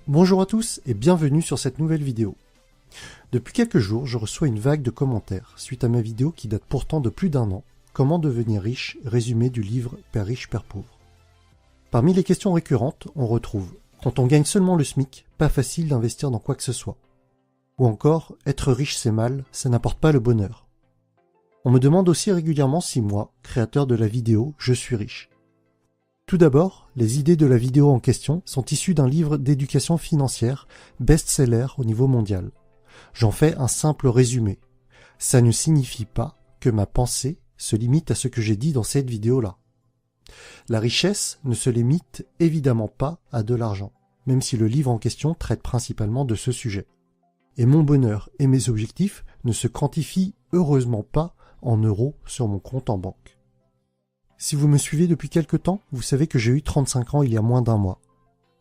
Bonjour à tous et bienvenue sur cette nouvelle vidéo. Depuis quelques jours, je reçois une vague de commentaires suite à ma vidéo qui date pourtant de plus d'1 an, Comment devenir riche, résumé du livre Père riche, Père pauvre. Parmi les questions récurrentes, on retrouve quand on gagne seulement le SMIC, pas facile d'investir dans quoi que ce soit. Ou encore, être riche c'est mal, ça n'apporte pas le bonheur. On me demande aussi régulièrement si moi, créateur de la vidéo, je suis riche. Tout d'abord, les idées de la vidéo en question sont issues d'un livre d'éducation financière, best-seller au niveau mondial. J'en fais un simple résumé. Ça ne signifie pas que ma pensée se limite à ce que j'ai dit dans cette vidéo-là. La richesse ne se limite évidemment pas à de l'argent, même si le livre en question traite principalement de ce sujet. Et mon bonheur et mes objectifs ne se quantifient heureusement pas en euros sur mon compte en banque. Si vous me suivez depuis quelque temps, vous savez que j'ai eu 35 ans il y a moins d'1 mois.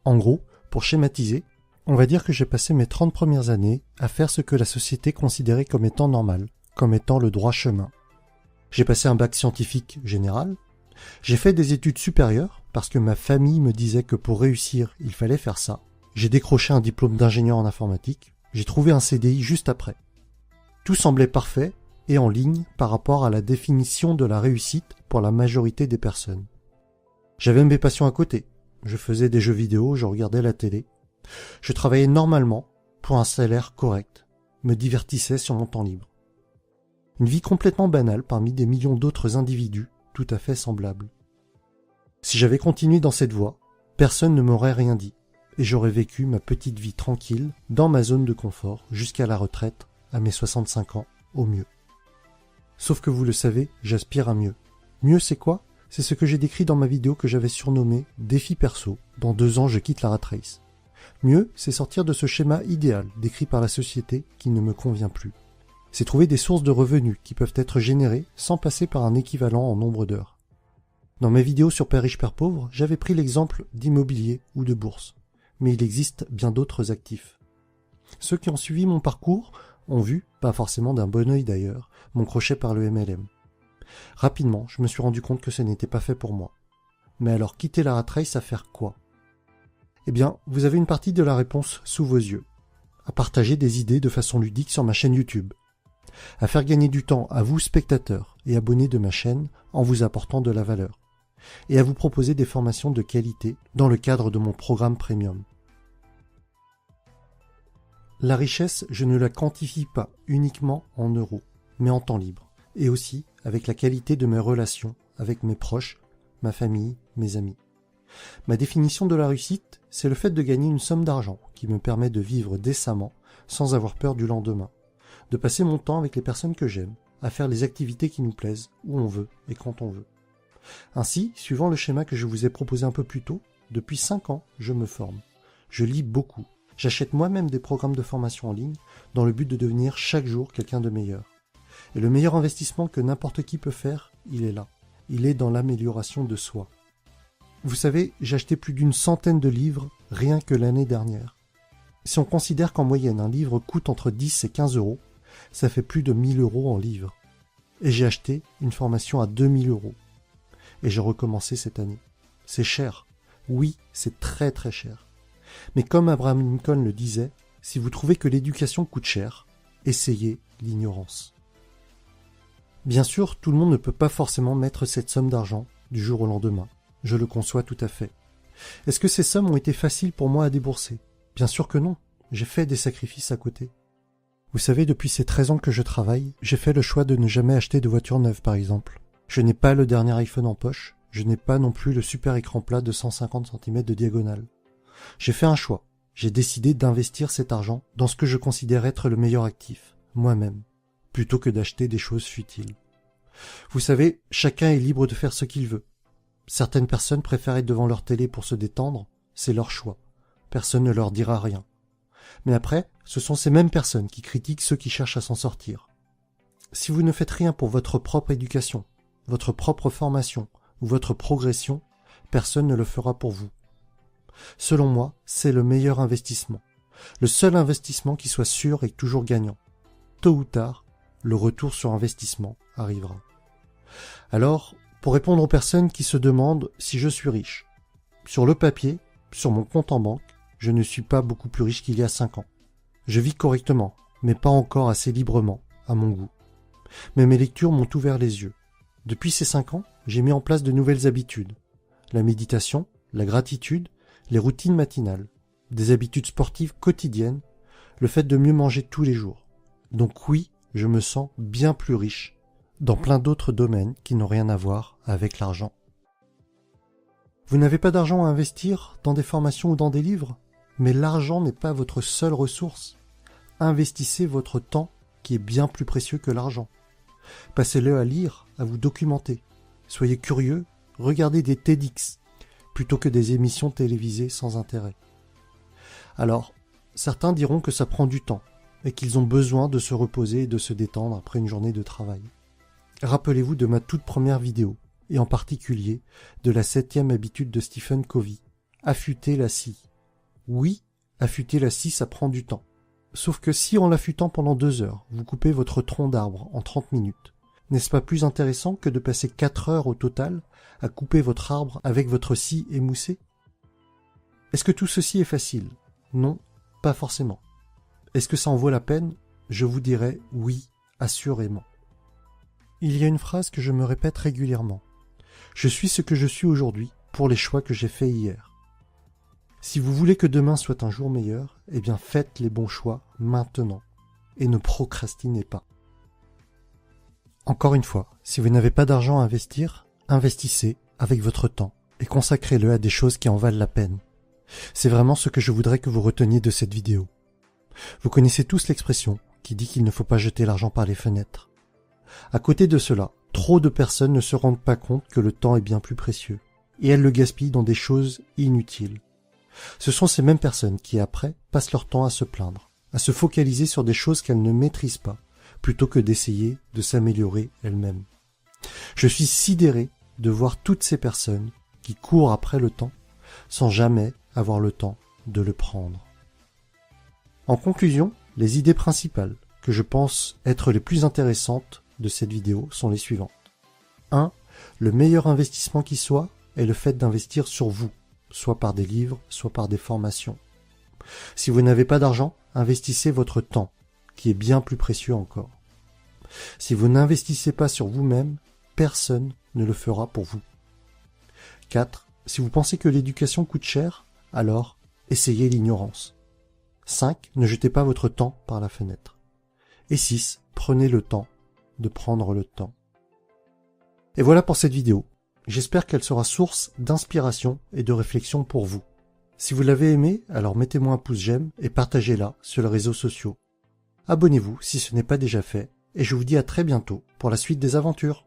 En gros, pour schématiser, on va dire que j'ai passé mes 30 premières années à faire ce que la société considérait comme étant normal, comme étant le droit chemin. J'ai passé un bac scientifique général, j'ai fait des études supérieures parce que ma famille me disait que pour réussir, il fallait faire ça. J'ai décroché un diplôme d'ingénieur en informatique, j'ai trouvé un CDI juste après. Tout semblait parfait et en ligne par rapport à la définition de la réussite pour la majorité des personnes. J'avais mes passions à côté. Je faisais des jeux vidéo, je regardais la télé. Je travaillais normalement pour un salaire correct, me divertissais sur mon temps libre. Une vie complètement banale parmi des millions d'autres individus tout à fait semblables. Si j'avais continué dans cette voie, personne ne m'aurait rien dit et j'aurais vécu ma petite vie tranquille dans ma zone de confort jusqu'à la retraite à mes 65 ans au mieux. Sauf que vous le savez, j'aspire à mieux. Mieux c'est quoi? C'est ce que j'ai décrit dans ma vidéo que j'avais surnommée « Défi perso ». Dans 2 ans, je quitte la rat race. Mieux, c'est sortir de ce schéma idéal décrit par la société qui ne me convient plus. C'est trouver des sources de revenus qui peuvent être générées sans passer par un équivalent en nombre d'heures. Dans mes vidéos sur Père riche, Père pauvre, j'avais pris l'exemple d'immobilier ou de bourse. Mais il existe bien d'autres actifs. Ceux qui ont suivi mon parcours ont vu, pas forcément d'un bon œil d'ailleurs, mon crochet par le MLM. Rapidement, je me suis rendu compte que ce n'était pas fait pour moi. Mais alors quitter la rat race à faire quoi? Eh bien, vous avez une partie de la réponse sous vos yeux. À partager des idées de façon ludique sur ma chaîne YouTube. À faire gagner du temps à vous spectateurs et abonnés de ma chaîne en vous apportant de la valeur. Et à vous proposer des formations de qualité dans le cadre de mon programme premium. La richesse, je ne la quantifie pas uniquement en euros, mais en temps libre, et aussi avec la qualité de mes relations avec mes proches, ma famille, mes amis. Ma définition de la réussite, c'est le fait de gagner une somme d'argent qui me permet de vivre décemment sans avoir peur du lendemain, de passer mon temps avec les personnes que j'aime, à faire les activités qui nous plaisent, où on veut et quand on veut. Ainsi, suivant le schéma que je vous ai proposé un peu plus tôt, depuis 5 ans, je me forme. Je lis beaucoup. J'achète moi-même des programmes de formation en ligne dans le but de devenir chaque jour quelqu'un de meilleur. Et le meilleur investissement que n'importe qui peut faire, il est là. Il est dans l'amélioration de soi. Vous savez, j'ai acheté plus d'une centaine de livres rien que l'année dernière. Si on considère qu'en moyenne un livre coûte entre 10 et 15 euros, ça fait plus de 1000 euros en livres. Et j'ai acheté une formation à 2000 euros. Et j'ai recommencé cette année. C'est cher. Oui, c'est très très cher. Mais comme Abraham Lincoln le disait, si vous trouvez que l'éducation coûte cher, essayez l'ignorance. Bien sûr, tout le monde ne peut pas forcément mettre cette somme d'argent du jour au lendemain. Je le conçois tout à fait. Est-ce que ces sommes ont été faciles pour moi à débourser? Bien sûr que non. J'ai fait des sacrifices à côté. Vous savez, depuis ces 13 ans que je travaille, j'ai fait le choix de ne jamais acheter de voiture neuve par exemple. Je n'ai pas le dernier iPhone en poche, je n'ai pas non plus le super écran plat de 150 cm de diagonale. J'ai fait un choix. J'ai décidé d'investir cet argent dans ce que je considère être le meilleur actif, moi-même, plutôt que d'acheter des choses futiles. Vous savez, chacun est libre de faire ce qu'il veut. Certaines personnes préfèrent être devant leur télé pour se détendre, c'est leur choix. Personne ne leur dira rien. Mais après, ce sont ces mêmes personnes qui critiquent ceux qui cherchent à s'en sortir. Si vous ne faites rien pour votre propre éducation, votre propre formation ou votre progression, personne ne le fera pour vous. Selon moi, c'est le meilleur investissement. Le seul investissement qui soit sûr et toujours gagnant. Tôt ou tard, le retour sur investissement arrivera. Alors, pour répondre aux personnes qui se demandent si je suis riche, sur le papier, sur mon compte en banque, je ne suis pas beaucoup plus riche qu'il y a 5 ans. Je vis correctement, mais pas encore assez librement, à mon goût. Mais mes lectures m'ont ouvert les yeux. Depuis ces 5 ans, j'ai mis en place de nouvelles habitudes. La méditation, la gratitude, les routines matinales, des habitudes sportives quotidiennes, le fait de mieux manger tous les jours. Donc oui, je me sens bien plus riche, dans plein d'autres domaines qui n'ont rien à voir avec l'argent. Vous n'avez pas d'argent à investir dans des formations ou dans des livres, mais l'argent n'est pas votre seule ressource. Investissez votre temps qui est bien plus précieux que l'argent. Passez-le à lire, à vous documenter. Soyez curieux, regardez des TEDx plutôt que des émissions télévisées sans intérêt. Alors, certains diront que ça prend du temps et qu'ils ont besoin de se reposer et de se détendre après une journée de travail. Rappelez-vous de ma toute première vidéo, et en particulier de la 7e habitude de Stephen Covey, affûter la scie. Oui, affûter la scie, ça prend du temps. Sauf que si en l'affûtant pendant 2 heures, vous coupez votre tronc d'arbre en 30 minutes, n'est-ce pas plus intéressant que de passer 4 heures au total à couper votre arbre avec votre scie émoussée? Est-ce que tout ceci est facile? Non, pas forcément. Est-ce que ça en vaut la peine? Je vous dirais oui, assurément. Il y a une phrase que je me répète régulièrement. Je suis ce que je suis aujourd'hui pour les choix que j'ai faits hier. Si vous voulez que demain soit un jour meilleur, eh bien faites les bons choix maintenant et ne procrastinez pas. Encore une fois, si vous n'avez pas d'argent à investir, investissez avec votre temps et consacrez-le à des choses qui en valent la peine. C'est vraiment ce que je voudrais que vous reteniez de cette vidéo. Vous connaissez tous l'expression qui dit qu'il ne faut pas jeter l'argent par les fenêtres. À côté de cela, trop de personnes ne se rendent pas compte que le temps est bien plus précieux, et elles le gaspillent dans des choses inutiles. Ce sont ces mêmes personnes qui, après, passent leur temps à se plaindre, à se focaliser sur des choses qu'elles ne maîtrisent pas, plutôt que d'essayer de s'améliorer elles-mêmes. Je suis sidéré de voir toutes ces personnes qui courent après le temps, sans jamais avoir le temps de le prendre. En conclusion, les idées principales que je pense être les plus intéressantes de cette vidéo sont les suivantes. 1. Le meilleur investissement qui soit est le fait d'investir sur vous, soit par des livres, soit par des formations. Si vous n'avez pas d'argent, investissez votre temps, qui est bien plus précieux encore. Si vous n'investissez pas sur vous-même, personne ne le fera pour vous. 4. Si vous pensez que l'éducation coûte cher, alors essayez l'ignorance. 5. Ne jetez pas votre temps par la fenêtre. Et 6. Prenez le temps de prendre le temps. Et voilà pour cette vidéo. J'espère qu'elle sera source d'inspiration et de réflexion pour vous. Si vous l'avez aimée, alors mettez-moi un pouce j'aime et partagez-la sur les réseaux sociaux. Abonnez-vous si ce n'est pas déjà fait, et je vous dis à très bientôt pour la suite des aventures.